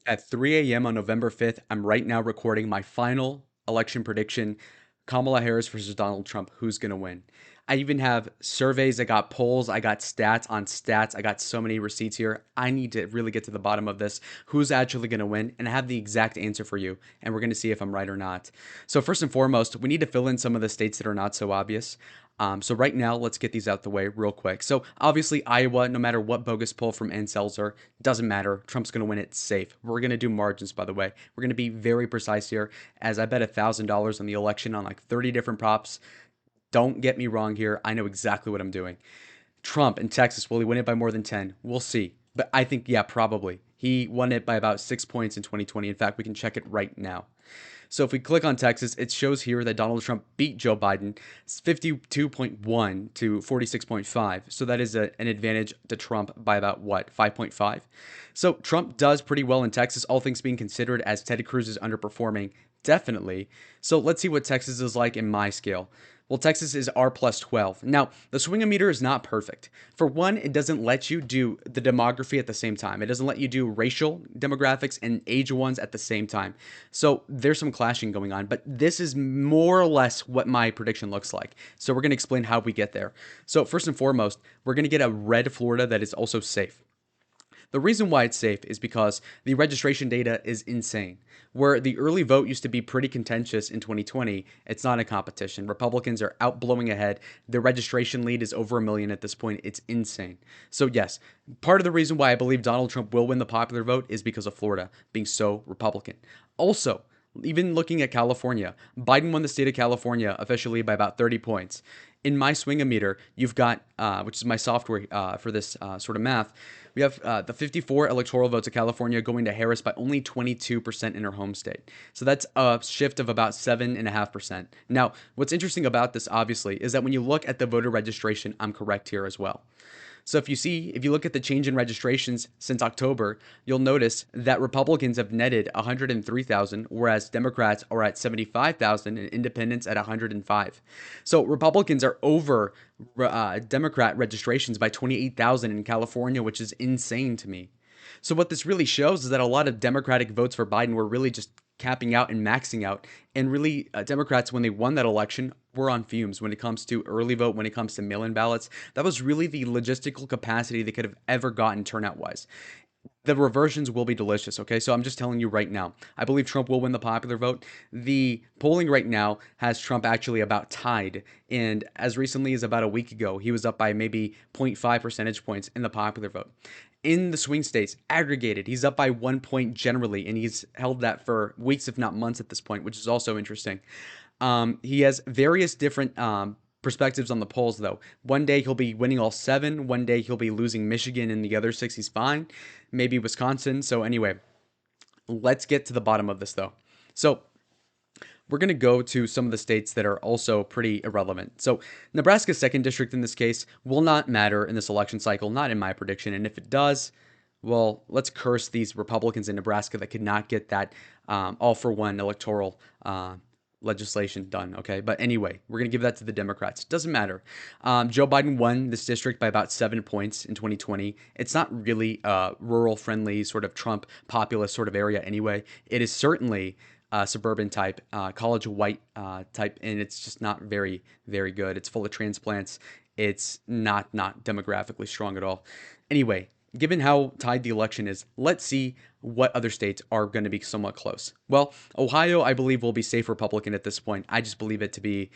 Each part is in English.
At 3 a.m. on November 5th, I'm right now recording my final election prediction. Kamala Harris versus Donald Trump. Who's going to win? I even have surveys. I got polls. I got stats on stats. I got so many receipts here. I need to really get to the bottom of this. Who's actually going to win? And I have the exact answer for you. And we're going to see if I'm right or not. So, first and foremost, we need to fill in some of the states that are not so obvious. So right now, let's get these out the way real quick. So obviously, Iowa, no matter what bogus poll from incels are, doesn't matter. Trump's going to win it safe. We're going to do margins, by the way. We're going to be very precise here, as I bet $1,000 on the election on like 30 different props. Don't get me wrong here. I know exactly what I'm doing. Trump in Texas, will he win it by more than 10? We'll see. But I think, yeah, probably. He won it by about 6 points in 2020. In fact, we can check it right now. So if we click on Texas, it shows here that Donald Trump beat Joe Biden 52.1 to 46.5. So that is an advantage to Trump by about what, 5.5? So Trump does pretty well in Texas, all things being considered, as Ted Cruz is underperforming, definitely. So let's see what Texas is like in my scale. Well, Texas is R plus 12. Now, the swing-o-meter is not perfect. For one, it doesn't let you do the demography at the same time. It doesn't let you do racial demographics and age ones at the same time. So there's some clashing going on, but this is more or less what my prediction looks like. So we're going to explain how we get there. So first and foremost, we're going to get a red Florida that is also safe. The reason why it's safe is because the registration data is insane. Where the early vote used to be pretty contentious in 2020, it's not a competition. Republicans are out blowing ahead. The registration lead is over 1 million at this point. It's insane. So, yes, part of the reason why I believe Donald Trump will win the popular vote is because of Florida being so Republican. Also, even looking at California, Biden won the state of California officially by about 30 points. In my swing-o-meter, you've got, which is my software for this sort of math, we have the 54 electoral votes of California going to Harris by only 22% in her home state. So that's a shift of about 7.5%. Now, what's interesting about this, obviously, is that when you look at the voter registration, I'm correct here as well. So if you look at the change in registrations since October, you'll notice that Republicans have netted 103,000, whereas Democrats are at 75,000 and independents at 105. So Republicans are over Democrat registrations by 28,000 in California, which is insane to me. So what this really shows is that a lot of Democratic votes for Biden were really just capping out and maxing out. And really, Democrats, when they won that election, were on fumes when it comes to early vote, when it comes to mail-in ballots. That was really the logistical capacity they could have ever gotten turnout-wise. The reversions will be delicious, okay? So I'm just telling you right now. I believe Trump will win the popular vote. The polling right now has Trump actually about tied. And as recently as about a week ago, he was up by maybe zero point 0.5 percentage points in the popular vote. In the swing states, aggregated, he's up by 1 point generally, and he's held that for weeks, if not months at this point, which is also interesting. He has various different perspectives on the polls, though. One day he'll be winning all seven. One day he'll be losing Michigan, and the other six he's fine. Maybe Wisconsin. So anyway, let's get to the bottom of this, though. So we're going to go to some of the states that are also pretty irrelevant. So Nebraska's second district in this case will not matter in this election cycle, not in my prediction. And if it does, well, let's curse these Republicans in Nebraska that could not get that all-for-one electoral legislation done, okay? But anyway, we're going to give that to the Democrats. Doesn't matter. Joe Biden won this district by about 7 points in 2020. It's not really a rural-friendly sort of Trump populist sort of area anyway. It is certainly suburban type, college white type, and it's just not very, very good. It's full of transplants. It's not demographically strong at all. Anyway, given how tied the election is, let's see what other states are going to be somewhat close. Well, Ohio, I believe, will be safe Republican at this point. I just believe it to be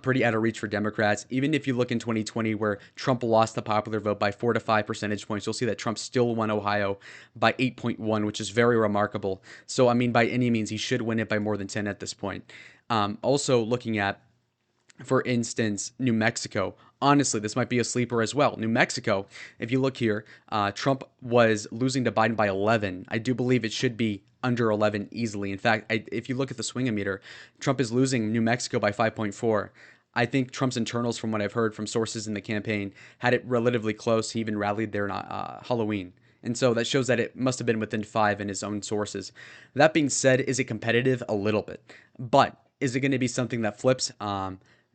pretty out of reach for Democrats. Even if you look in 2020 where Trump lost the popular vote by 4 to 5 percentage points, you'll see that Trump still won Ohio by 8.1, which is very remarkable. So, I mean, by any means, he should win it by more than 10 at this point. Also, looking at, for instance, New Mexico. Honestly, this might be a sleeper as well. New Mexico, if you look here, Trump was losing to Biden by 11. I do believe it should be under 11 easily. In fact, if you look at the swing-o-meter, Trump is losing New Mexico by 5.4. I think Trump's internals, from what I've heard from sources in the campaign, had it relatively close. He even rallied there on Halloween. And so that shows that it must have been within 5 in his own sources. That being said, is it competitive? A little bit. But is it going to be something that flips?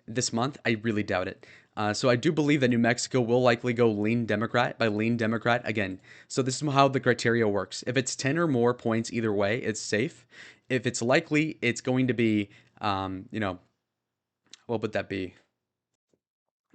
This month, I really doubt it. So I do believe that New Mexico will likely go lean Democrat. By lean Democrat, again, so this is how the criteria works. If it's 10 or more points either way, it's safe. If it's likely, it's going to be, you know, what would that be?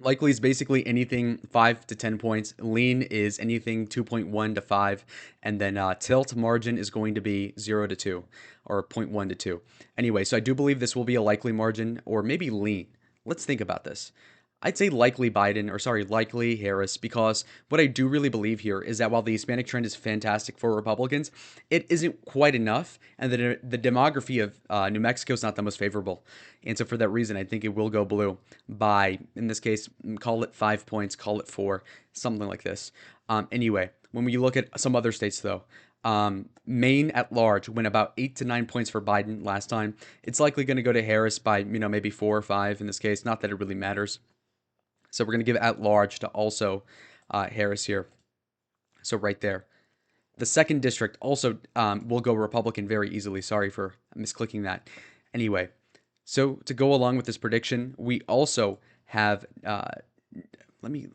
Likely is basically anything 5 to 10 points. Lean is anything 2.1 to 5. And then tilt margin is going to be 0 to 2 or zero point 0.1 to 2. Anyway, so I do believe this will be a likely margin or maybe lean. Let's think about this. I'd say likely Biden, or sorry, likely Harris, because what I do really believe here is that while the Hispanic trend is fantastic for Republicans, it isn't quite enough, and the demography of New Mexico is not the most favorable. And so for that reason, I think it will go blue by, in this case, call it 5 points, call it 4, something like this. Anyway, when we look at some other states, though, Maine at large went about 8 to 9 points for Biden last time. It's likely going to go to Harris by, maybe 4 or 5 in this case. Not that it really matters. So we're going to give at large to also Harris here. So right there. The second district also will go Republican very easily. Sorry for misclicking that. Anyway, so to go along with this prediction, we also have,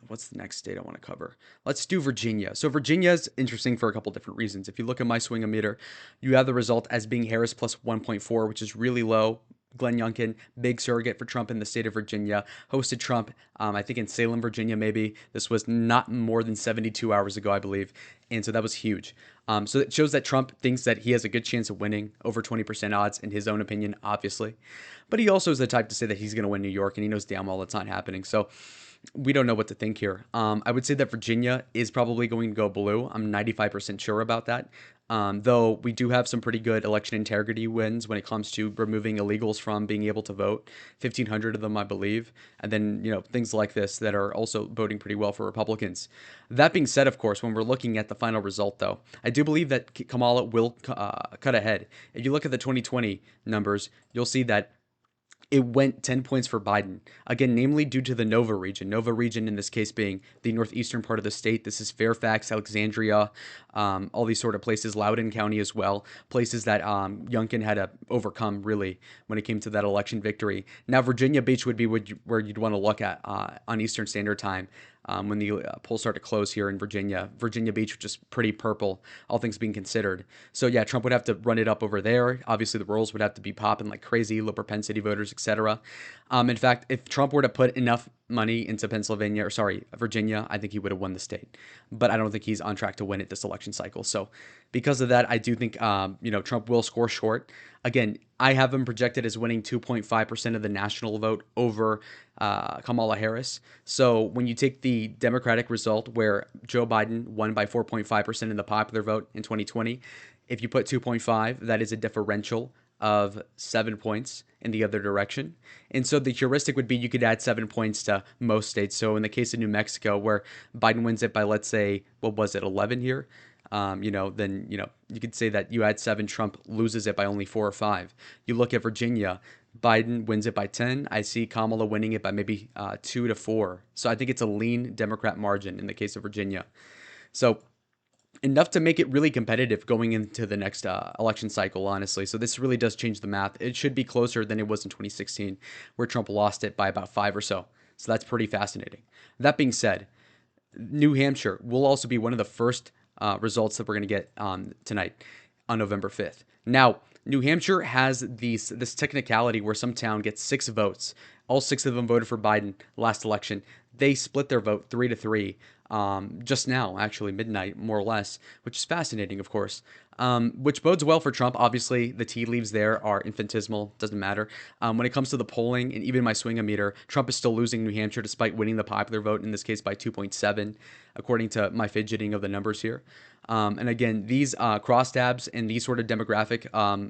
what's the next state I want to cover? Let's do Virginia. So Virginia is interesting for a couple different reasons. If you look at my swing-o-meter, you have the result as being Harris plus 1.4, which is really low. Glenn Youngkin, big surrogate for Trump in the state of Virginia, hosted Trump, I think in Salem, Virginia, maybe. This was not more than 72 hours ago, I believe. And so that was huge. So it shows that Trump thinks that he has a good chance of winning, over 20% odds in his own opinion, obviously. But he also is the type to say that he's going to win New York, and he knows damn well that's not happening. So we don't know what to think here. I would say that Virginia is probably going to go blue. I'm 95% sure about that. Though we do have some pretty good election integrity wins when it comes to removing illegals from being able to vote, 1,500 of them, I believe, and then things like this that are also voting pretty well for Republicans. That being said, of course, when we're looking at the final result, though, I do believe that Kamala will cut ahead. If you look at the 2020 numbers, you'll see that it went 10 points for Biden. Again, namely due to the Nova region. Nova region in this case being the northeastern part of the state. This is Fairfax, Alexandria, all these sort of places, Loudoun County as well. Places that Youngkin had to overcome, really, when it came to that election victory. Now, Virginia Beach would be where you'd want to look at on Eastern Standard Time. When the polls start to close here in Virginia. Virginia Beach, which is pretty purple, all things being considered. So yeah, Trump would have to run it up over there. Obviously, the rolls would have to be popping like crazy, low propensity voters, etc. In fact, if Trump were to put enough money into Virginia, I think he would have won the state. But I don't think he's on track to win it this election cycle. So because of that, I do think Trump will score short. Again, I have him projected as winning 2.5% of the national vote over Kamala Harris. So when you take the Democratic result where Joe Biden won by 4.5% in the popular vote in 2020, if you put 2.5, that is a differential of 7 points in the other direction. And so the heuristic would be you could add 7 points to most states. So in the case of New Mexico, where Biden wins it by, let's say, 11 here? Then you could say that you add 7, Trump loses it by only 4 or 5. You look at Virginia, Biden wins it by 10. I see Kamala winning it by maybe 2 to 4. So I think it's a lean Democrat margin in the case of Virginia. So enough to make it really competitive going into the next election cycle, honestly. So this really does change the math. It should be closer than it was in 2016, where Trump lost it by about 5 or so. So that's pretty fascinating. That being said, New Hampshire will also be one of the first results that we're going to get tonight on November 5th. Now, New Hampshire has this technicality where some town gets 6 votes. All 6 of them voted for Biden last election. They split their vote 3 to 3 just now, actually, midnight, more or less, which is fascinating, of course, which bodes well for Trump. Obviously, the tea leaves there are infinitesimal, doesn't matter. When it comes to the polling and even my swing-o-meter, Trump is still losing New Hampshire despite winning the popular vote, in this case by 2.7, according to my fidgeting of the numbers here. And again, these crosstabs and these sort of demographic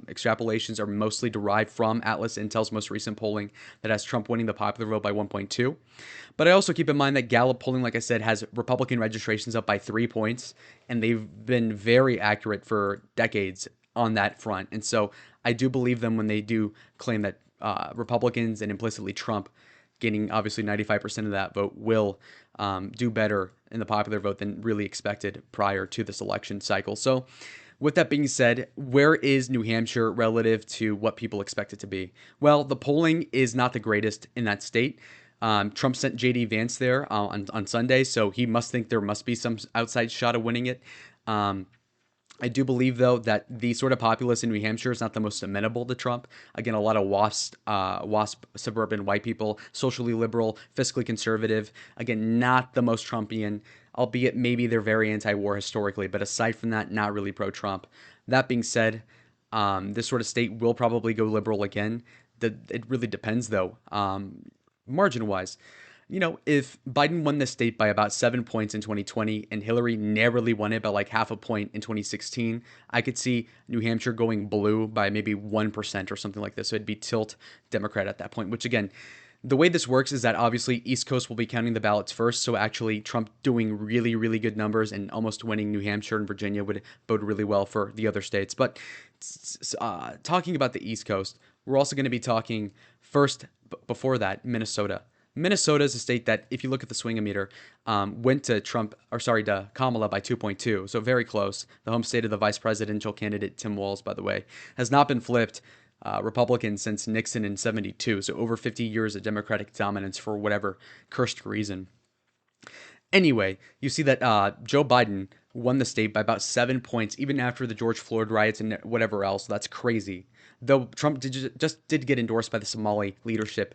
extrapolations are mostly derived from Atlas Intel's most recent polling that has Trump winning the popular vote by 1.2. But I also keep in mind that Gallup polling, like I said, has Republican registrations up by 3 points, and they've been very accurate for decades on that front. And so I do believe them when they do claim that Republicans and implicitly Trump, gaining obviously 95% of that vote, will do better in the popular vote than really expected prior to this election cycle. So with that being said, where is New Hampshire relative to what people expect it to be? Well, the polling is not the greatest in that state. Trump sent JD Vance there on Sunday, so he must think there must be some outside shot of winning it. Um, I do believe, though, that the sort of populace in New Hampshire is not the most amenable to Trump. Again, a lot of WASP suburban white people, socially liberal, fiscally conservative. Again, not the most Trumpian, albeit maybe they're very anti-war historically. But aside from that, not really pro-Trump. That being said, this sort of state will probably go liberal again. It really depends, though, margin-wise. If Biden won the state by about 7 points in 2020 and Hillary narrowly won it by like half a point in 2016, I could see New Hampshire going blue by maybe 1% or something like this. So it'd be tilt Democrat at that point, which again, the way this works is that obviously East Coast will be counting the ballots first. So actually, Trump doing really, really good numbers and almost winning New Hampshire and Virginia would bode really well for the other states. But talking about the East Coast, we're also going to be talking first, before that, Minnesota. Minnesota is a state that, if you look at the swing-o-meter, went to to Kamala by 2.2, so very close. The home state of the vice presidential candidate, Tim Walz, by the way, has not been flipped Republican since Nixon in 72, so over 50 years of Democratic dominance for whatever cursed reason. Anyway, you see that Joe Biden won the state by about 7 points, even after the George Floyd riots and whatever else. That's crazy. Though Trump just did get endorsed by the Somali leadership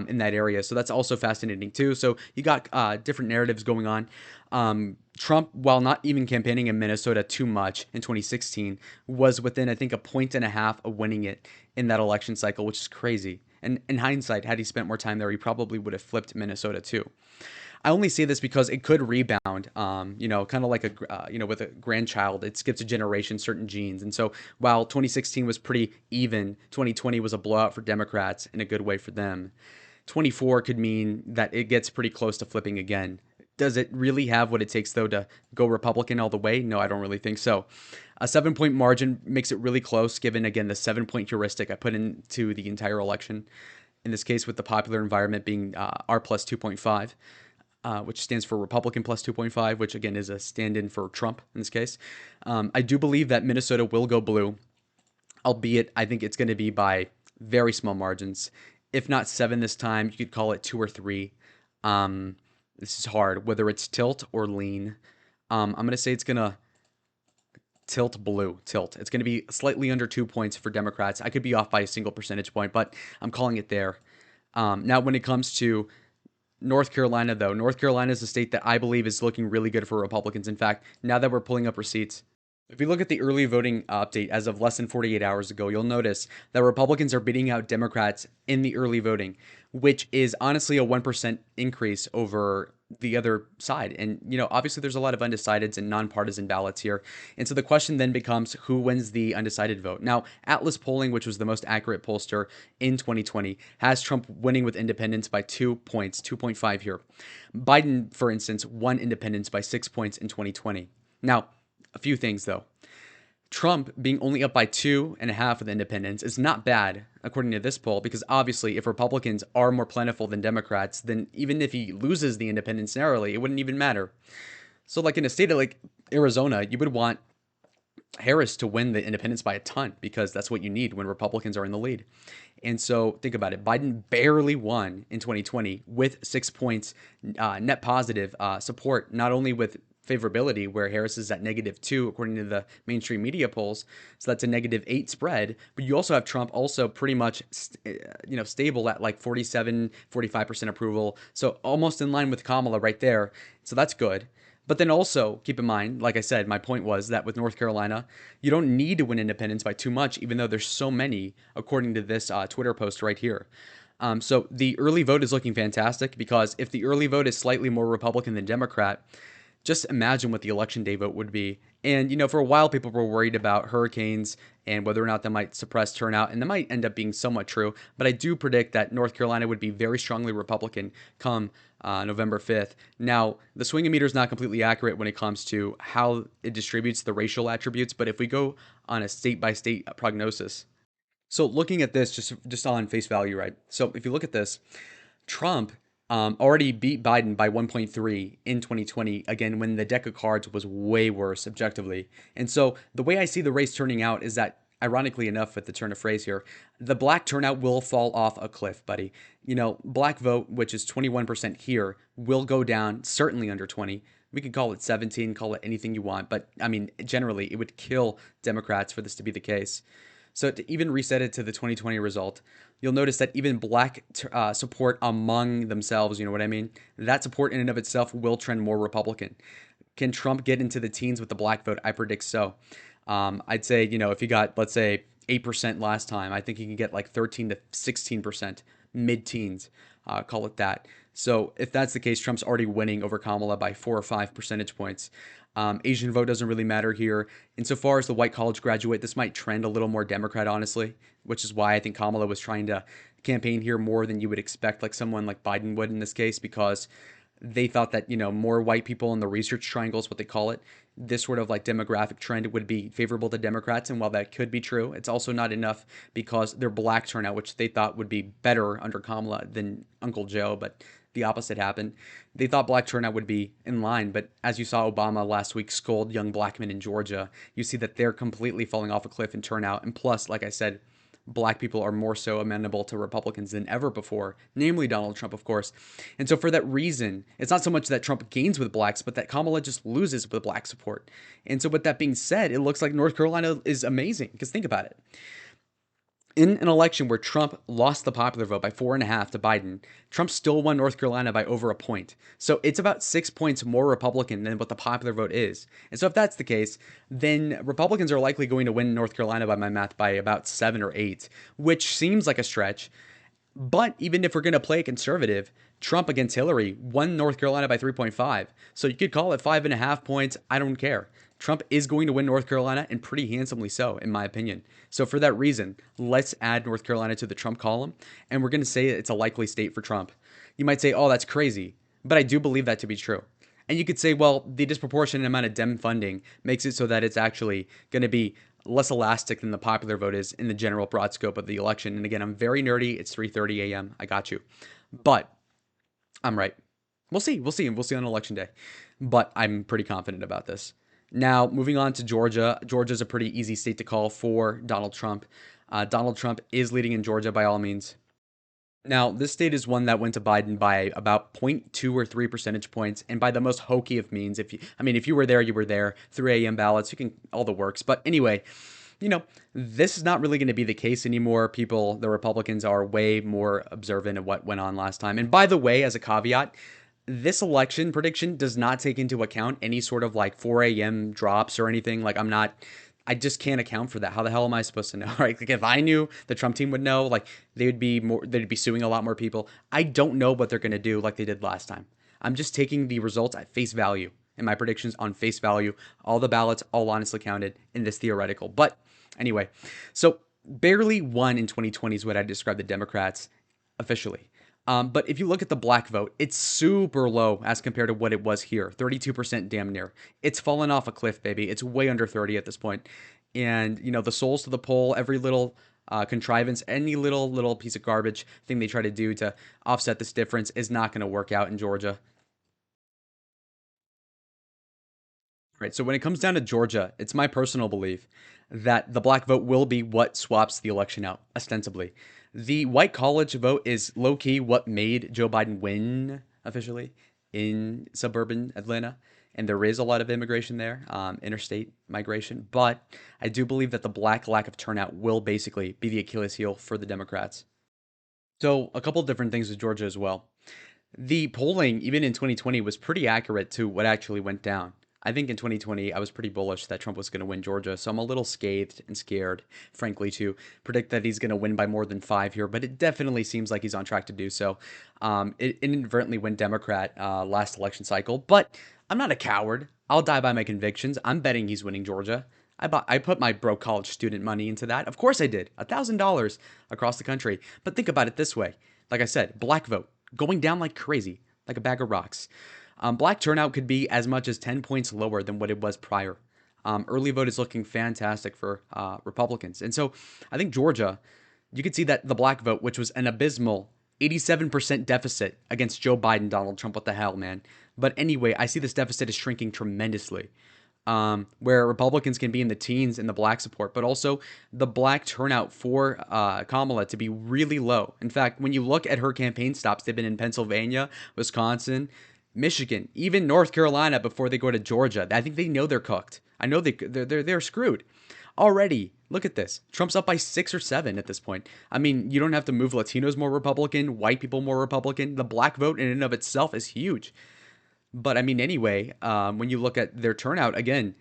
in that area. So that's also fascinating too. So you got different narratives going on. Trump, while not even campaigning in Minnesota too much in 2016, was within, I think, a point and a half of winning it in that election cycle, which is crazy. And in hindsight, had he spent more time there, he probably would have flipped Minnesota too. I only say this because it could rebound, kind of like with a grandchild, it skips a generation, certain genes. And so while 2016 was pretty even, 2020 was a blowout for Democrats in a good way for them. 24 could mean that it gets pretty close to flipping again. Does it really have what it takes, though, to go Republican all the way? No, I don't really think so. A 7 point margin makes it really close, given, again, the 7 point heuristic I put into the entire election. In this case, with the popular environment being R plus 2.5. Which stands for Republican plus 2.5, which again is a stand-in for Trump in this case. I do believe that Minnesota will go blue, albeit I think it's going to be by very small margins. If not 7 this time, you could call it 2 or 3. This is hard, whether it's tilt or lean. I'm going to say it's going to tilt blue. It's going to be slightly under 2 points for Democrats. I could be off by a single percentage point, but I'm calling it there. Now, when it comes to North Carolina, though, North Carolina is a state that I believe is looking really good for Republicans. In fact, now that we're pulling up receipts, if you look at the early voting update as of less than 48 hours ago, you'll notice that Republicans are beating out Democrats in the early voting, which is honestly a 1% increase over the other side. And, obviously there's a lot of undecideds and nonpartisan ballots here. And so the question then becomes, who wins the undecided vote? Now, Atlas Polling, which was the most accurate pollster in 2020, has Trump winning with independents by 2 points, 2.5 here. Biden, for instance, won independents by 6 points in 2020. Now, a few things, though. Trump being only up by 2.5 with independents is not bad, according to this poll, because obviously if Republicans are more plentiful than Democrats, then even if he loses the independents narrowly, it wouldn't even matter. So like in a state of like Arizona, you would want Harris to win the independents by a ton, because that's what you need when Republicans are in the lead. And so think about it. Biden barely won in 2020 with 6 points net positive support, not only with favorability, where Harris is at -2 according to the mainstream media polls, so that's a -8 spread. But you also have Trump also pretty much stable at like 47-45% approval, so almost in line with Kamala right there. So that's good. But then also keep in mind, like I said, my point was that with North Carolina, you don't need to win independents by too much, even though there's so many, according to this Twitter post right here. So the early vote is looking fantastic, because if the early vote is slightly more Republican than Democrat, just imagine what the election day vote would be. And, for a while, people were worried about hurricanes and whether or not that might suppress turnout, and that might end up being somewhat true. But I do predict that North Carolina would be very strongly Republican come November 5th. Now, the swing-o-meter is not completely accurate when it comes to how it distributes the racial attributes, but if we go on a state-by-state prognosis. So looking at this just on face value, right? So if you look at this, Trump already beat Biden by 1.3 in 2020, again, when the deck of cards was way worse objectively. And so the way I see the race turning out is that ironically enough, with the turn of phrase here, the black turnout will fall off a cliff, buddy. Black vote, which is 21% here, will go down certainly under 20. We could call it 17, call it anything you want, but I mean, generally, it would kill Democrats for this to be the case. So to even reset it to the 2020 result, you'll notice that even black support among themselves, you know what I mean? That support in and of itself will trend more Republican. Can Trump get into the teens with the black vote? I predict so. I'd say, if he got, let's say, 8% last time, I think he can get like 13 to 16%, mid-teens, call it that. So if that's the case, Trump's already winning over Kamala by 4 or 5 percentage points. Asian vote doesn't really matter here. Insofar as the white college graduate, this might trend a little more Democrat, honestly, which is why I think Kamala was trying to campaign here more than you would expect, like someone like Biden would in this case, because they thought that, more white people in the research triangle is what they call it. This sort of like demographic trend would be favorable to Democrats. And while that could be true, it's also not enough because their black turnout, which they thought would be better under Kamala than Uncle Joe, but the opposite happened. They thought black turnout would be in line. But as you saw Obama last week scold young black men in Georgia, you see that they're completely falling off a cliff in turnout. And plus, like I said, black people are more so amenable to Republicans than ever before, namely Donald Trump, of course. And so for that reason, it's not so much that Trump gains with blacks, but that Kamala just loses with black support. And so with that being said, it looks like North Carolina is amazing, because think about it. In an election where Trump lost the popular vote by 4.5 to Biden, Trump still won North Carolina by over a point. So it's about 6 points more Republican than what the popular vote is. And so if that's the case, then Republicans are likely going to win North Carolina by my math by about 7 or 8, which seems like a stretch. But even if we're going to play conservative, Trump against Hillary won North Carolina by 3.5. So you could call it 5.5 points. I don't care. Trump is going to win North Carolina, and pretty handsomely so, in my opinion. So for that reason, let's add North Carolina to the Trump column, and we're going to say it's a likely state for Trump. You might say, oh, that's crazy, but I do believe that to be true. And you could say, well, the disproportionate amount of Dem funding makes it so that it's actually going to be less elastic than the popular vote is in the general broad scope of the election. And again, I'm very nerdy. It's 3:30 a.m. I got you. But I'm right. We'll see. We'll see. We'll see on election day. But I'm pretty confident about this. Now, moving on to Georgia. Georgia's a pretty easy state to call for Donald Trump. Donald Trump is leading in Georgia by all means. Now, this state is one that went to Biden by about zero point 0.2 or 3 percentage points, and by the most hokey of means. If you were there, you were there. 3 a.m. ballots, you can all the works. But anyway, this is not really going to be the case anymore. The Republicans are way more observant of what went on last time. And by the way, as a caveat, this election prediction does not take into account any sort of like 4 a.m. drops or anything. I just can't account for that. How the hell am I supposed to know? Right? Like if I knew the Trump team would know, like they'd be suing a lot more people. I don't know what they're going to do like they did last time. I'm just taking the results at face value and my predictions on face value. All the ballots, all honestly counted in this theoretical. But anyway, so barely won in 2020 is what I describe the Democrats officially. But if you look at the black vote, it's super low as compared to what it was here. 32% damn near. It's fallen off a cliff, baby. It's way under 30 at this point. And, the souls to the poll, every little contrivance, any little piece of garbage thing they try to do to offset this difference is not going to work out in Georgia. Right. So when it comes down to Georgia, it's my personal belief that the black vote will be what swaps the election out, ostensibly. The white college vote is low key what made Joe Biden win officially in suburban Atlanta. And there is a lot of immigration there, interstate migration. But I do believe that the black lack of turnout will basically be the Achilles heel for the Democrats. So a couple of different things with Georgia as well. The polling, even in 2020, was pretty accurate to what actually went down. I think in 2020, I was pretty bullish that Trump was going to win Georgia. So I'm a little scathed and scared, frankly, to predict that he's going to win by more than 5 here. But it definitely seems like he's on track to do so. It inadvertently went Democrat last election cycle. But I'm not a coward. I'll die by my convictions. I'm betting he's winning Georgia. I put my broke college student money into that. Of course I did. $1,000 across the country. But think about it this way. Like I said, black vote going down like crazy, like a bag of rocks. Black turnout could be as much as 10 points lower than what it was prior. Early vote is looking fantastic for Republicans. And so I think Georgia, you could see that the black vote, which was an abysmal 87% deficit against Joe Biden, Donald Trump, what the hell, man. But anyway, I see this deficit is shrinking tremendously. where Republicans can be in the teens in the black support, but also the black turnout for Kamala to be really low. In fact, when you look at her campaign stops, they've been in Pennsylvania, Wisconsin, Michigan, even North Carolina before they go to Georgia. I think they know they're cooked. I know they're screwed already. Look at this. Trump's up by 6 or 7 at this point. I mean, you don't have to move Latinos more Republican, white people more Republican. The black vote in and of itself is huge. But I mean, anyway, when you look at their turnout, again,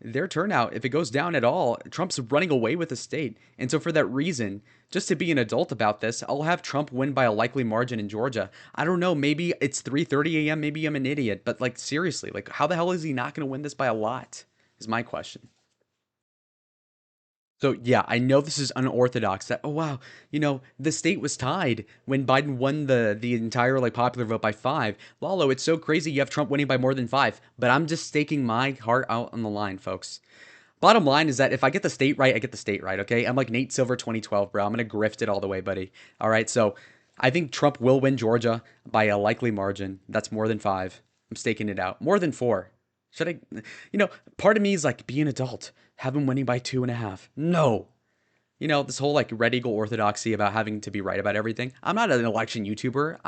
their turnout, if it goes down at all, Trump's running away with the state. And so for that reason, just to be an adult about this, I'll have Trump win by a likely margin in Georgia. I don't know, maybe it's 3:30 a.m., maybe I'm an idiot, but like seriously, like how the hell is he not going to win this by a lot? Is my question. So yeah, I know this is unorthodox that, oh wow, the state was tied when Biden won the entire like popular vote by 5. Lalo, it's so crazy you have Trump winning by more than 5, but I'm just staking my heart out on the line, folks. Bottom line is that if I get the state right, I get the state right, okay? I'm like Nate Silver 2012, bro. I'm going to grift it all the way, buddy. All right, so I think Trump will win Georgia by a likely margin. That's more than 5. I'm staking it out. More than 4. Should I, part of me is like, be an adult. Have him winning by 2.5. No. This whole like Red Eagle orthodoxy about having to be right about everything. I'm not an election YouTuber.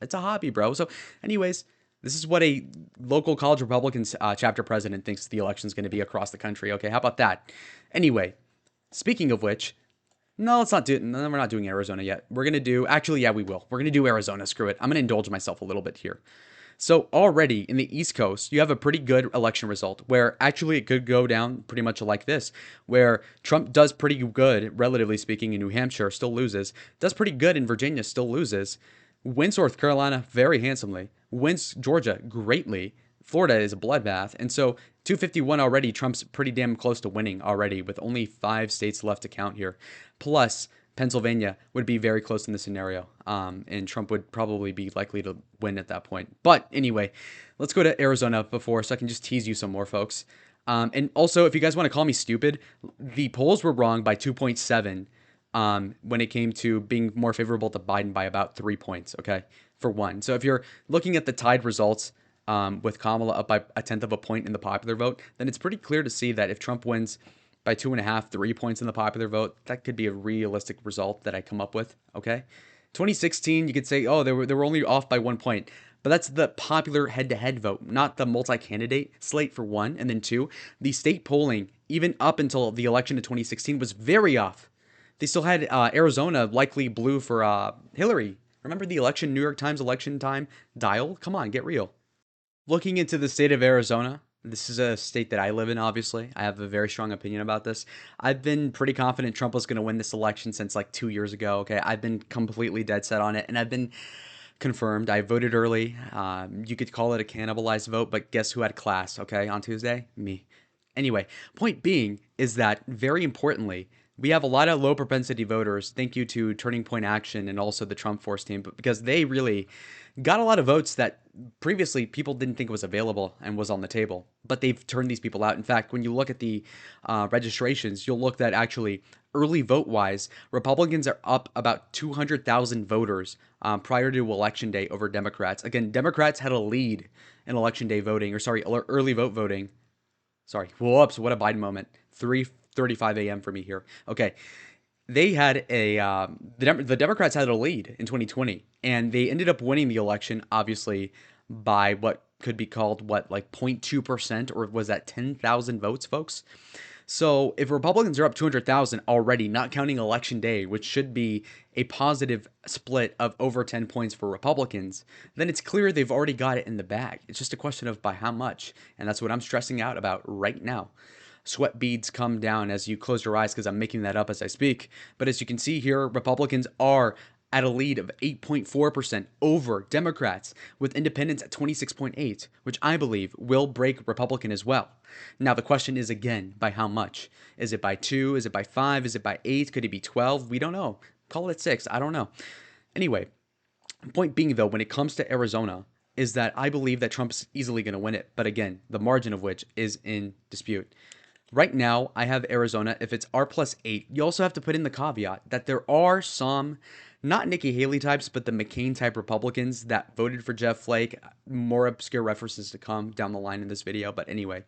It's a hobby, bro. So, anyways, this is what a local college Republicans chapter president thinks the election's going to be across the country. Okay, how about that? Anyway, speaking of which, no, let's not do it. No, we're not doing Arizona yet. We're going to do, actually, yeah, we will. We're going to do Arizona. Screw it. I'm going to indulge myself a little bit here. So already in the East Coast, you have a pretty good election result where actually it could go down pretty much like this, where Trump does pretty good, relatively speaking, in New Hampshire, still loses, does pretty good in Virginia, still loses, wins North Carolina very handsomely, wins Georgia greatly, Florida is a bloodbath, and so 251 already, Trump's pretty damn close to winning already with only 5 states left to count here. Plus, Pennsylvania would be very close in this scenario, and Trump would probably be likely to win at that point. But anyway, let's go to Arizona before, so I can just tease you some more, folks. And also, if you guys want to call me stupid, the polls were wrong by 2.7 when it came to being more favorable to Biden by about 3 points, okay, for one. So if you're looking at the tied results with Kamala up by 1/10 of a point in the popular vote, then it's pretty clear to see that if Trump wins by 2.5, 3 points in the popular vote, that could be a realistic result that I come up with. Okay, 2016, you could say, oh, they were only off by 1 point, but that's the popular head-to-head vote, not the multi-candidate slate for one, and then two, the state polling even up until the election of 2016 was very off. They still had Arizona likely blue for Hillary. Remember the election, New York Times election time dial? Come on, get real. Looking into the state of Arizona, this is a state that I live in, obviously. I have a very strong opinion about this. I've been pretty confident Trump was going to win this election since like 2 years ago. Okay. I've been completely dead set on it, and I've been confirmed. I voted early. You could call it a cannibalized vote, but guess who had class? Okay. On Tuesday? Me. Anyway, point being is that very importantly, we have a lot of low propensity voters. Thank you to Turning Point Action and also the Trump Force team, but because they really got a lot of votes that previously people didn't think was available and was on the table, but they've turned these people out. In fact, when you look at the registrations, you'll look that actually early vote wise, Republicans are up about 200,000 voters prior to election day over Democrats. Again, Democrats had a lead in election day voting, or sorry, early vote voting. Sorry, whoops, what a Biden moment. 3:35 a.m. for me here. Okay, they had the Democrats had a lead in 2020, and they ended up winning the election, obviously, by what could be called, like 0.2%, or was that 10,000 votes, folks? So if Republicans are up 200,000 already, not counting election day, which should be a positive split of over 10 points for Republicans, then it's clear they've already got it in the bag. It's just a question of by how much, and that's what I'm stressing out about right now. Sweat beads come down as you close your eyes because I'm making that up as I speak. But as you can see here, Republicans are at a lead of 8.4% over Democrats, with independents at 26.8, which I believe will break Republican as well. Now the question is again, by how much? Is it by 2? Is it by 5? Is it by 8? Could it be 12? We don't know. Call it 6. I don't know. Anyway, point being though, when it comes to Arizona, is that I believe that Trump's easily going to win it. But again, the margin of which is in dispute. Right now, I have Arizona. If it's R+8, you also have to put in the caveat that there are some, not Nikki Haley types, but the McCain type Republicans that voted for Jeff Flake. More obscure references to come down the line in this video. But anyway,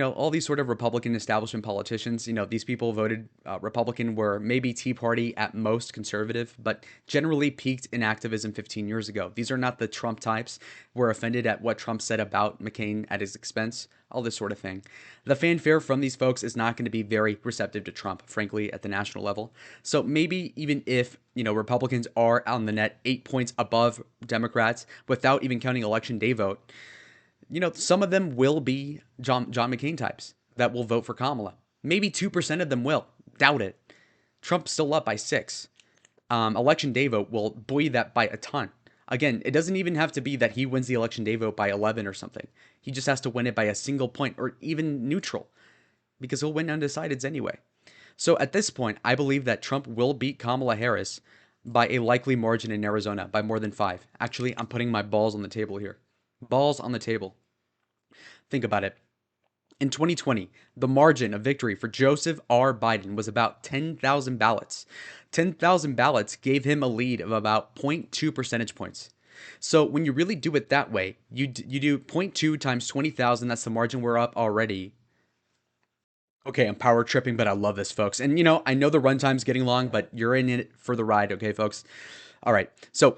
all these sort of Republican establishment politicians, these people voted Republican, were maybe Tea Party at most conservative, but generally peaked in activism 15 years ago. These are not the Trump types. We're offended at what Trump said about McCain at his expense, all this sort of thing. The fanfare from these folks is not going to be very receptive to Trump, frankly, at the national level. So maybe even if, Republicans are on the net 8 points above Democrats without even counting election day vote, some of them will be John McCain types that will vote for Kamala. Maybe 2% of them will. Doubt it. Trump's still up by 6. Election day vote will buoy that by a ton. Again, it doesn't even have to be that he wins the election day vote by 11 or something. He just has to win it by a single point or even neutral, because he'll win undecideds anyway. So at this point, I believe that Trump will beat Kamala Harris by a likely margin in Arizona by more than 5. Actually, I'm putting my balls on the table here. Balls on the table. Think about it. In 2020, the margin of victory for Joseph R. Biden was about 10,000 ballots. 10,000 ballots gave him a lead of about 0.2 percentage points. So when you really do it that way, you do 0.2 times 20,000. That's the margin we're up already. Okay, I'm power tripping, but I love this, folks. And I know the runtime's getting long, but you're in it for the ride, okay, folks? All right. So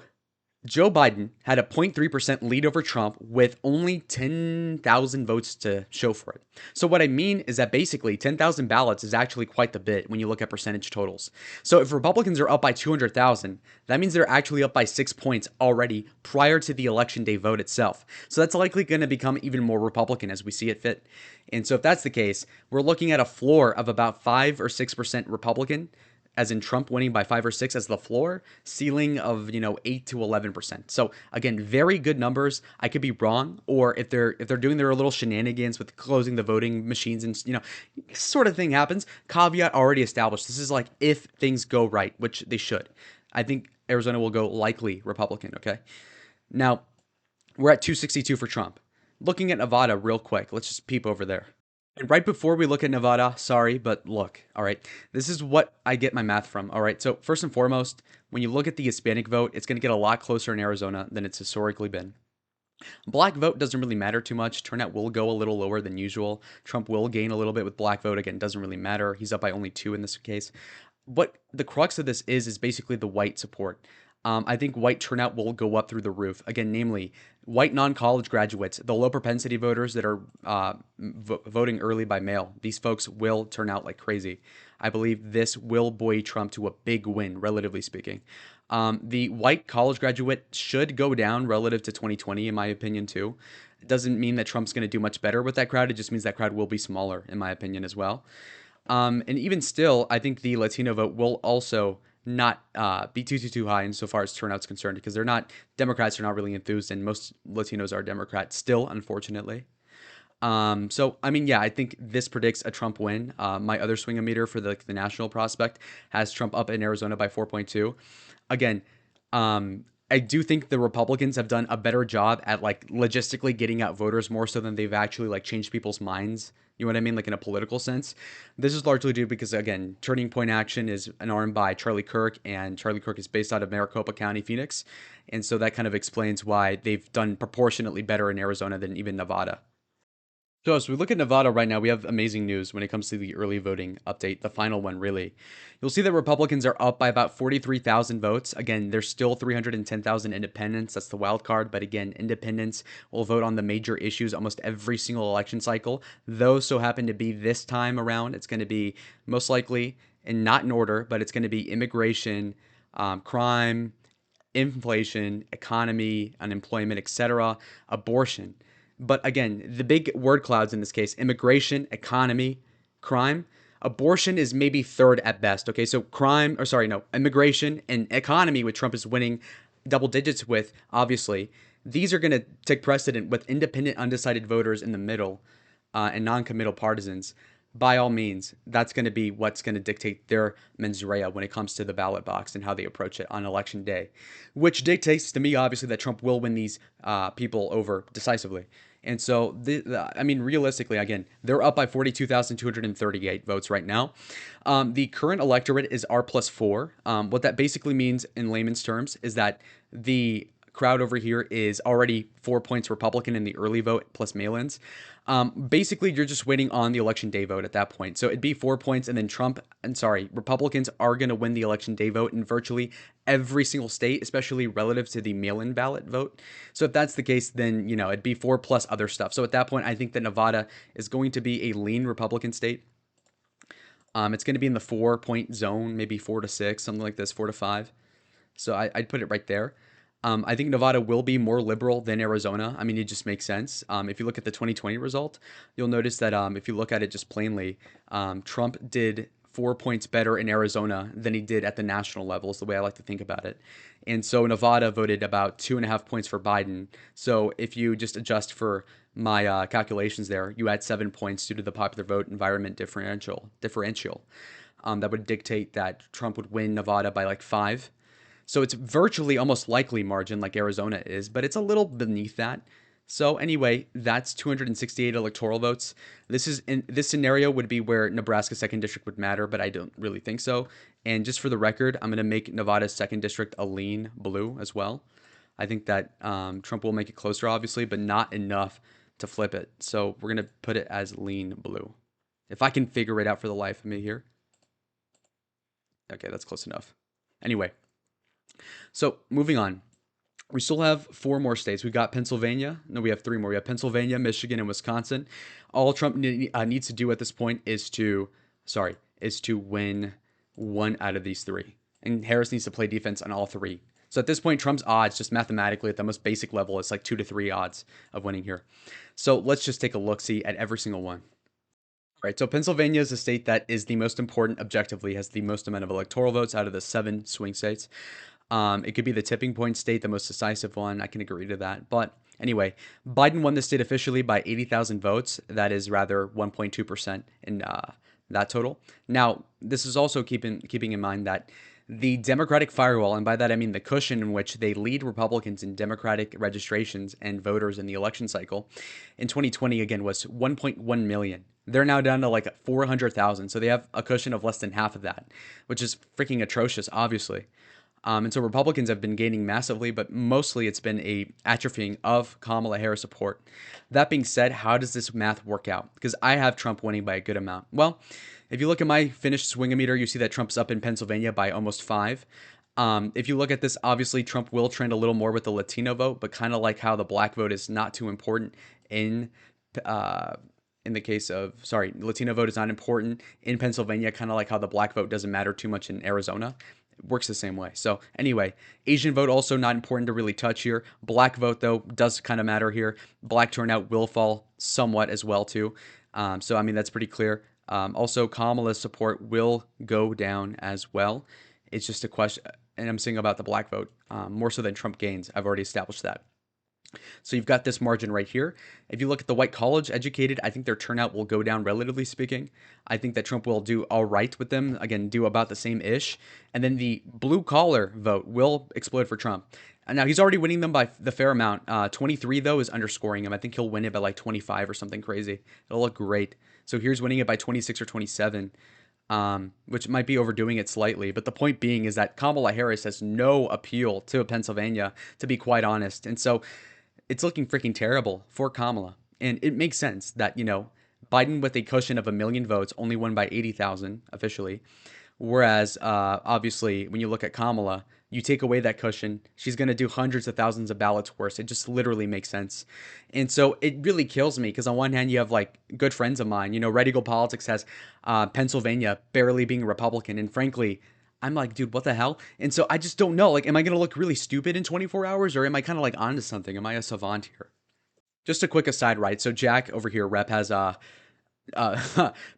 Joe Biden had a 0.3% lead over Trump with only 10,000 votes to show for it. So what I mean is that basically 10,000 ballots is actually quite the bit when you look at percentage totals. So if Republicans are up by 200,000, that means they're actually up by 6 points already prior to the election day vote itself. So that's likely going to become even more Republican as we see it fit. And so if that's the case, we're looking at a floor of about 5 or 6% Republican, as in Trump winning by 5 or 6 as the floor, ceiling of 8 to 11%. So again, very good numbers. I could be wrong, or if they're doing their little shenanigans with closing the voting machines and this sort of thing happens. Caveat already established. This is like if things go right, which they should. I think Arizona will go likely Republican. Okay, now we're at 262 for Trump. Looking at Nevada real quick, let's just peep over there. And right before we look at Nevada, sorry, but look, all right, this is what I get my math from. All right, so first and foremost, when you look at the Hispanic vote, it's going to get a lot closer in Arizona than it's historically been. Black vote doesn't really matter too much. Turnout will go a little lower than usual. Trump will gain a little bit with black vote. Again, doesn't really matter. He's up by only 2 in this case. What the crux of this is basically the white support. I think white turnout will go up through the roof. Again, namely, white non-college graduates, the low propensity voters that are voting early by mail. These folks will turn out like crazy. I believe this will buoy Trump to a big win, relatively speaking. The white college graduate should go down relative to 2020, in my opinion, too. It doesn't mean that Trump's going to do much better with that crowd. It just means that crowd will be smaller, in my opinion, as well. And even still, I think the Latino vote will also not be too high insofar as turnout's concerned, because Democrats are not really enthused, and most Latinos are Democrats still, unfortunately. So I mean, yeah, I think this predicts a Trump win. My other swing-o-meter for the national prospect has Trump up in Arizona by 4.2. Again, I do think the Republicans have done a better job at like logistically getting out voters more so than they've actually like changed people's minds. You know what I mean? Like in a political sense. This is largely due because, again, Turning Point Action is an arm by Charlie Kirk, and Charlie Kirk is based out of Maricopa County, Phoenix. And so that kind of explains why they've done proportionately better in Arizona than even Nevada. So as we look at Nevada right now, we have amazing news when it comes to the early voting update, the final one, really. You'll see that Republicans are up by about 43,000 votes. Again, there's still 310,000 independents. That's the wild card. But again, independents will vote on the major issues almost every single election cycle. Those so happen to be this time around, it's going to be most likely, and not in order, but it's going to be immigration, crime, inflation, economy, unemployment, etc., abortion. But again, the big word clouds in this case: immigration, economy, crime. Abortion is maybe third at best. Okay, so immigration and economy, with Trump is winning double digits with, obviously, these are going to take precedent with independent, undecided voters in the middle, and non-committal partisans. By all means, that's going to be what's going to dictate their mens rea when it comes to the ballot box and how they approach it on election day, which dictates to me, obviously, that Trump will win these people over decisively. And so, I mean, realistically, again, they're up by 42,238 votes right now. The current electorate is R plus 4. What that basically means in layman's terms is that the crowd over here is already 4 points Republican in the early vote plus mail-ins. Basically, you're just waiting on the election day vote at that point. So it'd be 4 points, and then Republicans are going to win the election day vote in virtually every single state, especially relative to the mail-in ballot vote. So if that's the case, then, it'd be 4 plus other stuff. So at that point, I think that Nevada is going to be a lean Republican state. It's going to be in the 4 point zone, maybe 4 to 6, something like this, 4 to 5. So I'd put it right there. I think Nevada will be more liberal than Arizona. I mean, it just makes sense. If you look at the 2020 result, you'll notice that if you look at it just plainly, Trump did 4 points better in Arizona than he did at the national level, is the way I like to think about it. And so Nevada voted about 2.5 points for Biden. So if you just adjust for my calculations there, you add 7 points due to the popular vote environment differential. That would dictate that Trump would win Nevada by like 5. So it's virtually almost likely margin like Arizona is, but it's a little beneath that. So anyway, that's 268 electoral votes. This scenario would be where Nebraska's second district would matter, but I don't really think so. And just for the record, I'm going to make Nevada's second district a lean blue as well. I think that Trump will make it closer, obviously, but not enough to flip it. So we're going to put it as lean blue. If I can figure it out for the life of me here. Okay, that's close enough. Anyway. So moving on, we still have 4 more states. We've got Pennsylvania. No, we have 3 more. We have Pennsylvania, Michigan, and Wisconsin. All Trump needs to do at this point is to win 1 out of these 3. And Harris needs to play defense on all 3. So at this point, Trump's odds, just mathematically at the most basic level, it's like 2 to 3 odds of winning here. So let's just take a look-see at every single one. All right, so Pennsylvania is a state that is the most important objectively, has the most amount of electoral votes out of the 7 swing states. It could be the tipping point state, the most decisive one. I can agree to that. But anyway, Biden won the state officially by 80,000 votes. That is rather 1.2% in that total. Now, this is also keeping in mind that the Democratic firewall, and by that I mean the cushion in which they lead Republicans in Democratic registrations and voters in the election cycle, in 2020 again was 1.1 million. They're now down to like 400,000. So they have a cushion of less than half of that, which is freaking atrocious, obviously. And so Republicans have been gaining massively, but mostly it's been a atrophying of Kamala Harris support. That being said, how does this math work out? Because I have Trump winning by a good amount. Well, if you look at my finished swingometer, you see that Trump's up in Pennsylvania by almost 5. If you look at this, obviously Trump will trend a little more with the Latino vote, but kind of like how the black vote is not too important in the case of, Latino vote is not important in Pennsylvania, kind of like how the black vote doesn't matter too much in Arizona. It works the same way. So anyway, Asian vote also not important to really touch here. Black vote, though, does kind of matter here. Black turnout will fall somewhat as well, too. So, I mean, that's pretty clear. Also, Kamala's support will go down as well. It's just a question, and I'm saying about the black vote, more so than Trump gains. I've already established that. So you've got this margin right here. If you look at the white college educated, I think their turnout will go down relatively speaking. I think that Trump will do all right with them. Again, do about the same-ish. And then the blue collar vote will explode for Trump. And now he's already winning them by the fair amount. 23, though, is underscoring him. I think he'll win it by like 25 or something crazy. It'll look great. So here's winning it by 26 or 27. Which might be overdoing it slightly. But the point being is that Kamala Harris has no appeal to Pennsylvania, to be quite honest. And so it's looking freaking terrible for Kamala. And it makes sense that, Biden with a cushion of 1 million votes only won by 80,000 officially. Whereas, obviously, when you look at Kamala, you take away that cushion, she's going to do hundreds of thousands of ballots worse. It just literally makes sense. And so it really kills me because on one hand, you have like good friends of mine. Red Eagle Politics has Pennsylvania barely being Republican. And frankly, I'm like, dude, what the hell? And so I just don't know. Like, am I going to look really stupid in 24 hours or am I kind of like onto something? Am I a savant here? Just a quick aside, right? So Jack over here, Rep, has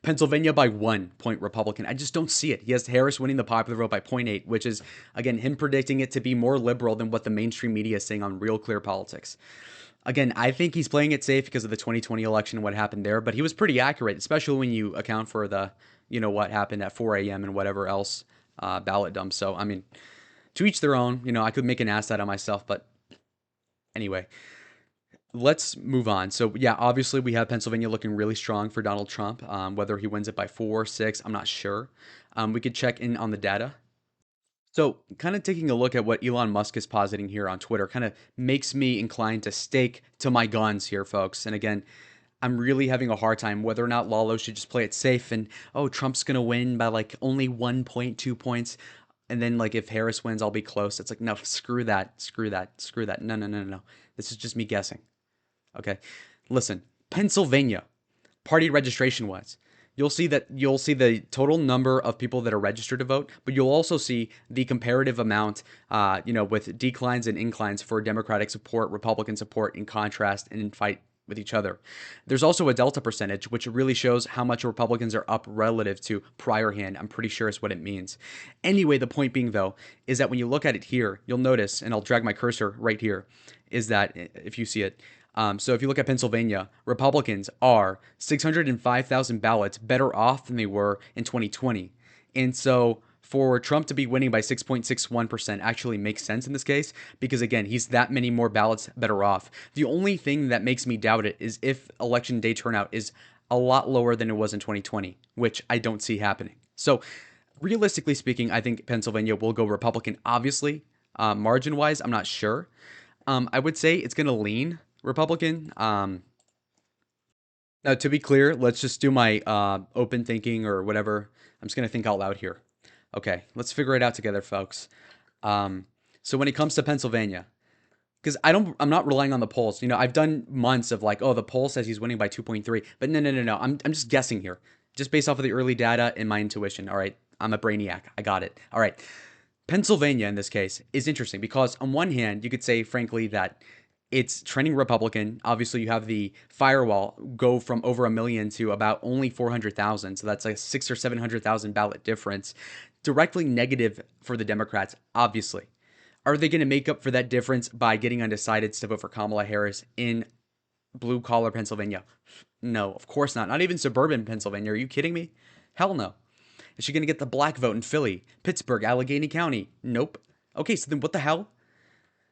Pennsylvania by 1 point Republican. I just don't see it. He has Harris winning the popular vote by 0.8, which is, again, him predicting it to be more liberal than what the mainstream media is saying on Real Clear Politics. Again, I think he's playing it safe because of the 2020 election and what happened there, but he was pretty accurate, especially when you account for the, what happened at 4 a.m. and whatever else ballot dump. So, I mean, to each their own. I could make an ass out of myself, but anyway. Let's move on. So, yeah, obviously we have Pennsylvania looking really strong for Donald Trump. Whether he wins it by 4 or 6, I'm not sure. We could check in on the data. So, kind of taking a look at what Elon Musk is positing here on Twitter kind of makes me inclined to stake to my guns here, folks. And again, I'm really having a hard time whether or not Lalo should just play it safe and, oh, Trump's going to win by like only 1.2 points. And then, like, if Harris wins, I'll be close. It's like, no, screw that, screw that, screw that. No, no, no, no, no. This is just me guessing. Okay. Listen, Pennsylvania, party registration wise, you'll see the total number of people that are registered to vote, but you'll also see the comparative amount, with declines and inclines for Democratic support, Republican support in contrast and in fight with each other. There's also a delta percentage, which really shows how much Republicans are up relative to prior hand. I'm pretty sure is what it means. Anyway, the point being, though, is that when you look at it here, you'll notice, and I'll drag my cursor right here, is that if you see it, so if you look at Pennsylvania, Republicans are 605,000 ballots better off than they were in 2020. And so for Trump to be winning by 6.61% actually makes sense in this case because, again, he's that many more ballots better off. The only thing that makes me doubt it is if election day turnout is a lot lower than it was in 2020, which I don't see happening. So realistically speaking, I think Pennsylvania will go Republican. Obviously, margin wise, I'm not sure. I would say it's going to lean Republican. Now, to be clear, let's just do my open thinking or whatever. I'm just going to think out loud here. Okay, let's figure it out together, folks. So when it comes to Pennsylvania, because I'm not relying on the polls. I've done months of like, oh, the poll says he's winning by 2.3, but no, no, no, no. I'm just guessing here, just based off of the early data and my intuition. All right, I'm a brainiac. I got it. All right. Pennsylvania, in this case, is interesting because on one hand, you could say, frankly, that it's trending Republican. Obviously, you have the firewall go from over a million to about only 400,000. So that's like 600,000 or 700,000 ballot difference. Directly negative for the Democrats, obviously. Are they going to make up for that difference by getting undecideds to vote for Kamala Harris in blue collar Pennsylvania? No, of course not. Not even suburban Pennsylvania. Are you kidding me? Hell no. Is she going to get the black vote in Philly, Pittsburgh, Allegheny County? Nope. Okay, so then what the hell?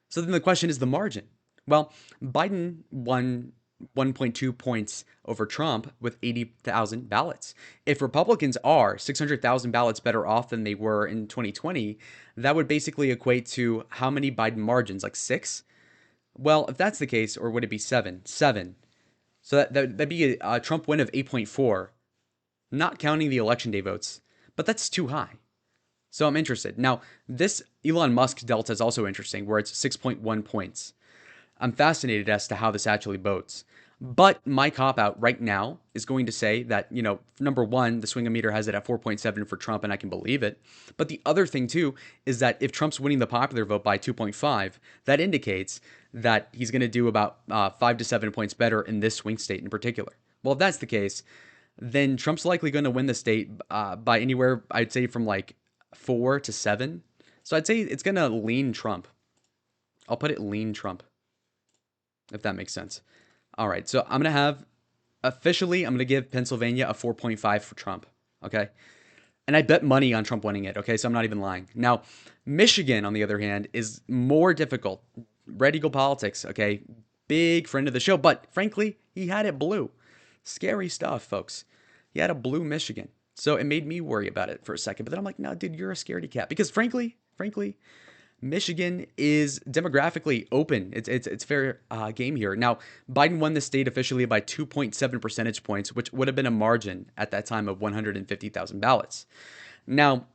So then the question is the margin. Well, Biden won 1.2 points over Trump with 80,000 ballots. If Republicans are 600,000 ballots better off than they were in 2020, that would basically equate to how many Biden margins? Like 6? Well, if that's the case, or would it be 7? 7. So that'd be a Trump win of 8.4, not counting the election day votes. But that's too high. So I'm interested. Now, this Elon Musk delta is also interesting, where it's 6.1 points. I'm fascinated as to how this actually votes. But my cop out right now is going to say that, number one, the swing-o-meter has it at 4.7 for Trump, and I can believe it. But the other thing, too, is that if Trump's winning the popular vote by 2.5, that indicates that he's going to do about 5 to 7 points better in this swing state in particular. Well, if that's the case, then Trump's likely going to win the state by anywhere, I'd say, from like 4 to 7. So I'd say it's going to lean Trump. I'll put it lean Trump, if that makes sense. All right, so I'm going to give Pennsylvania a 4.5 for Trump, okay? And I bet money on Trump winning it, okay? So I'm not even lying. Now, Michigan, on the other hand, is more difficult. Red Eagle politics, okay? Big friend of the show, but frankly, he had it blue. Scary stuff, folks. He had a blue Michigan. So it made me worry about it for a second. But then I'm like, no, dude, you're a scaredy cat. Because frankly, Michigan is demographically open. It's fair game here. Now, Biden won the state officially by 2.7 percentage points, which would have been a margin at that time of 150,000 ballots. Now,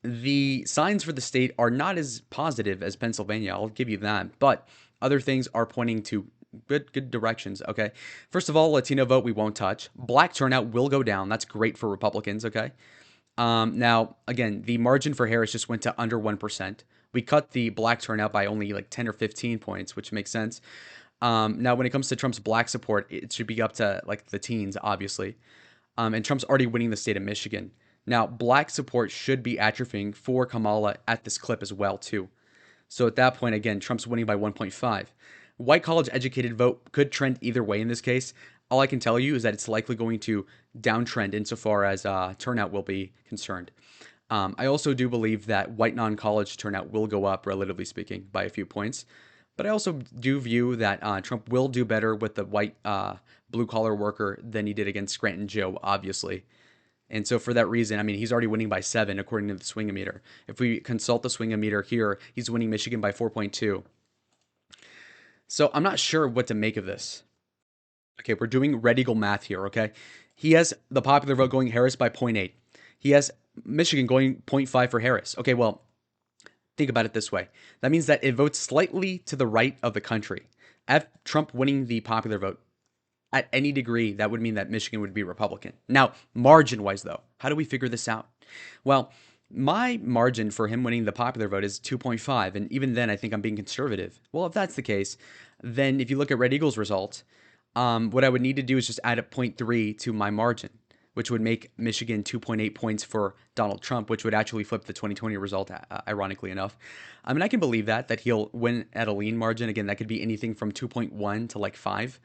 the signs for the state are not as positive as Pennsylvania. I'll give you that. But other things are pointing to good directions, okay? First of all, Latino vote we won't touch. Black turnout will go down. That's great for Republicans, okay? Now, again, the margin for Harris just went to under 1%. We cut the black turnout by only like 10 or 15 points, which makes sense. Now, when it comes to Trump's black support, it should be up to like the teens, obviously. And Trump's already winning the state of Michigan. Now, black support should be atrophying for Kamala at this clip as well, too. So at that point, again, Trump's winning by 1.5. White college educated vote could trend either way in this case. All I can tell you is that it's likely going to downtrend insofar as turnout will be concerned. I also do believe that white non-college turnout will go up, relatively speaking, by a few points. But I also do view that Trump will do better with the white blue-collar worker than he did against Scranton Joe, obviously. And so for that reason, I mean, he's already winning by 7 according to the swing-o-meter. If we consult the swing-o-meter here, he's winning Michigan by 4.2. So I'm not sure what to make of this. Okay, we're doing red eagle math here, okay? He has the popular vote going Harris by zero point 0.8. He has Michigan going 0.5 for Harris. Okay, well, think about it this way. That means that it votes slightly to the right of the country. At Trump winning the popular vote, at any degree, that would mean that Michigan would be Republican. Now, margin-wise, though, how do we figure this out? Well, my margin for him winning the popular vote is 2.5, and even then, I think I'm being conservative. Well, if that's the case, then if you look at Red Eagle's result, what I would need to do is just add a zero point 0.3 to my margin, which would make Michigan 2.8 points for Donald Trump, which would actually flip the 2020 result, ironically enough. I mean, I can believe that he'll win at a lean margin. Again, that could be anything from 2.1 to like 5.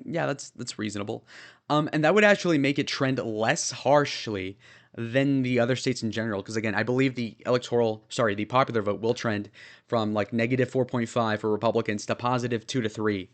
Yeah, that's reasonable. And that would actually make it trend less harshly than the other states in general. Because again, I believe the popular vote will trend from like negative 4.5 for Republicans to positive 2 to 3.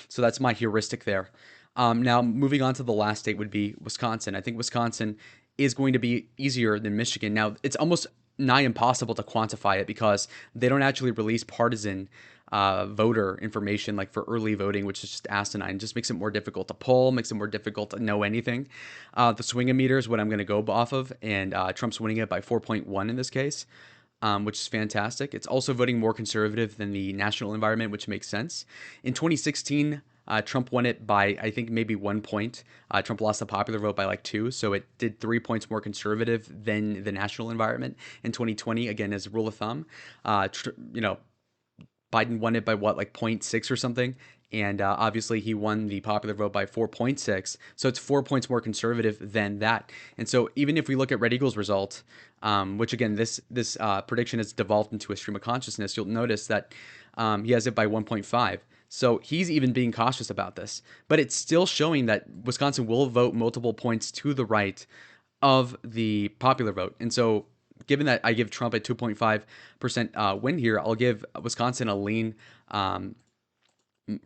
So that's my heuristic there. Now, moving on to the last state would be Wisconsin. I think Wisconsin is going to be easier than Michigan. Now, it's almost nigh impossible to quantify it because they don't actually release partisan voter information like for early voting, which is just asinine. It just makes it more difficult to poll, makes it more difficult to know anything. The swing-o-meter is what I'm going to go off of, and Trump's winning it by 4.1 in this case. Which is fantastic. It's also voting more conservative than the national environment, which makes sense. In 2016, Trump won it by, I think, maybe 1 point. Trump lost the popular vote by like 2, so it did 3 points more conservative than the national environment. In 2020, again, as a rule of thumb, Biden won it by what, like 0.6 or something? And obviously, he won the popular vote by 4.6. So it's 4 points more conservative than that. And so even if we look at Red Eagle's result, which again, this prediction has devolved into a stream of consciousness, you'll notice that he has it by 1.5. So he's even being cautious about this. But it's still showing that Wisconsin will vote multiple points to the right of the popular vote. And so given that I give Trump a 2.5% win here, I'll give Wisconsin a lean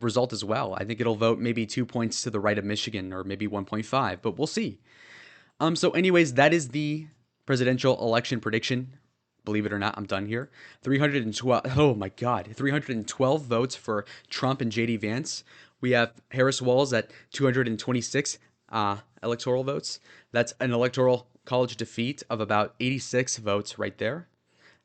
result as well. I think it'll vote maybe 2 points to the right of Michigan or maybe 1.5, but we'll see. So anyways, that is the presidential election prediction. Believe it or not, I'm done here. 312, oh my God, 312 votes for Trump and JD Vance. We have Harris Walls at 226 electoral votes. That's an electoral college defeat of about 86 votes right there.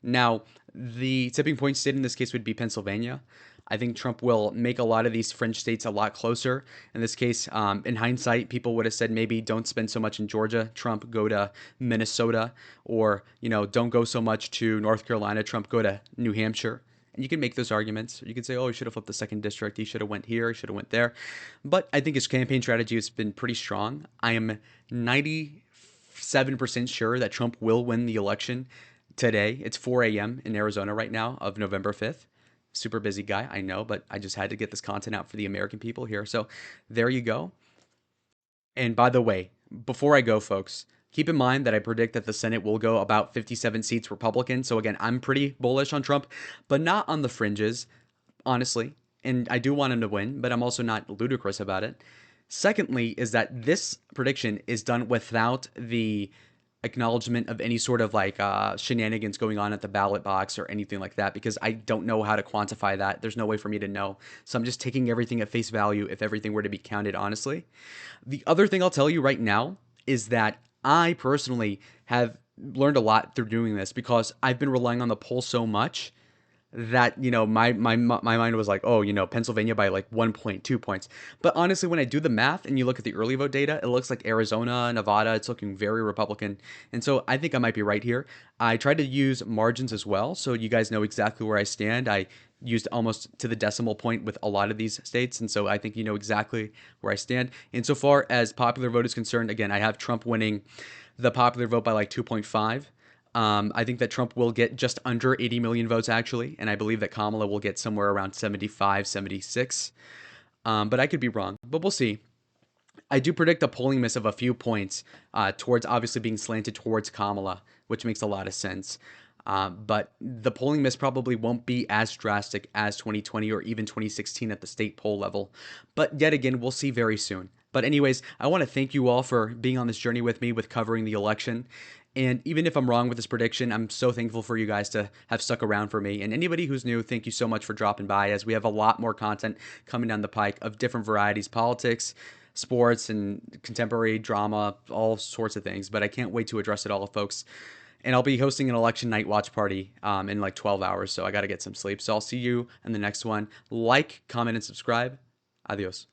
Now, the tipping point state in this case would be Pennsylvania. I think Trump will make a lot of these fringe states a lot closer. In this case, in hindsight, people would have said maybe don't spend so much in Georgia, Trump, go to Minnesota, or, don't go so much to North Carolina, Trump, go to New Hampshire. And you can make those arguments. You could say, oh, he should have flipped the second district. He should have went here. He should have went there. But I think his campaign strategy has been pretty strong. I am 97% sure that Trump will win the election today. It's 4 a.m. in Arizona right now of November 5th. Super busy guy, I know, but I just had to get this content out for the American people here. So there you go. And by the way, before I go, folks, keep in mind that I predict that the Senate will go about 57 seats Republican. So again, I'm pretty bullish on Trump, but not on the fringes, honestly. And I do want him to win, but I'm also not ludicrous about it. Secondly, is that this prediction is done without the acknowledgement of any sort of like shenanigans going on at the ballot box or anything like that, because I don't know how to quantify that. There's no way for me to know. So I'm just taking everything at face value if everything were to be counted honestly. The other thing I'll tell you right now is that I personally have learned a lot through doing this because I've been relying on the poll so much that my mind was like, oh, Pennsylvania by like 1.2 points. But honestly, when I do the math and you look at the early vote data, it looks like Arizona, Nevada, it's looking very Republican. And so I think I might be right here. I tried to use margins as well, so you guys know exactly where I stand. I used almost to the decimal point with a lot of these states, and so I think you know exactly where I stand. Insofar as popular vote is concerned, again, I have Trump winning the popular vote by like 2.5. I think that Trump will get just under 80 million votes, actually, and I believe that Kamala will get somewhere around 75, 76. But I could be wrong, but we'll see. I do predict a polling miss of a few points towards obviously being slanted towards Kamala, which makes a lot of sense. But the polling miss probably won't be as drastic as 2020 or even 2016 at the state poll level. But yet again, we'll see very soon. But But anyways, I want to thank you all for being on this journey with me with covering the election. And even if I'm wrong with this prediction, I'm so thankful for you guys to have stuck around for me. And anybody who's new, thank you so much for dropping by, as we have a lot more content coming down the pike of different varieties, politics, sports, and contemporary drama, all sorts of things. But I can't wait to address it all, folks. And I'll be hosting an election night watch party in like 12 hours, so I got to get some sleep. So I'll see you in the next one. Like, comment, and subscribe. Adios.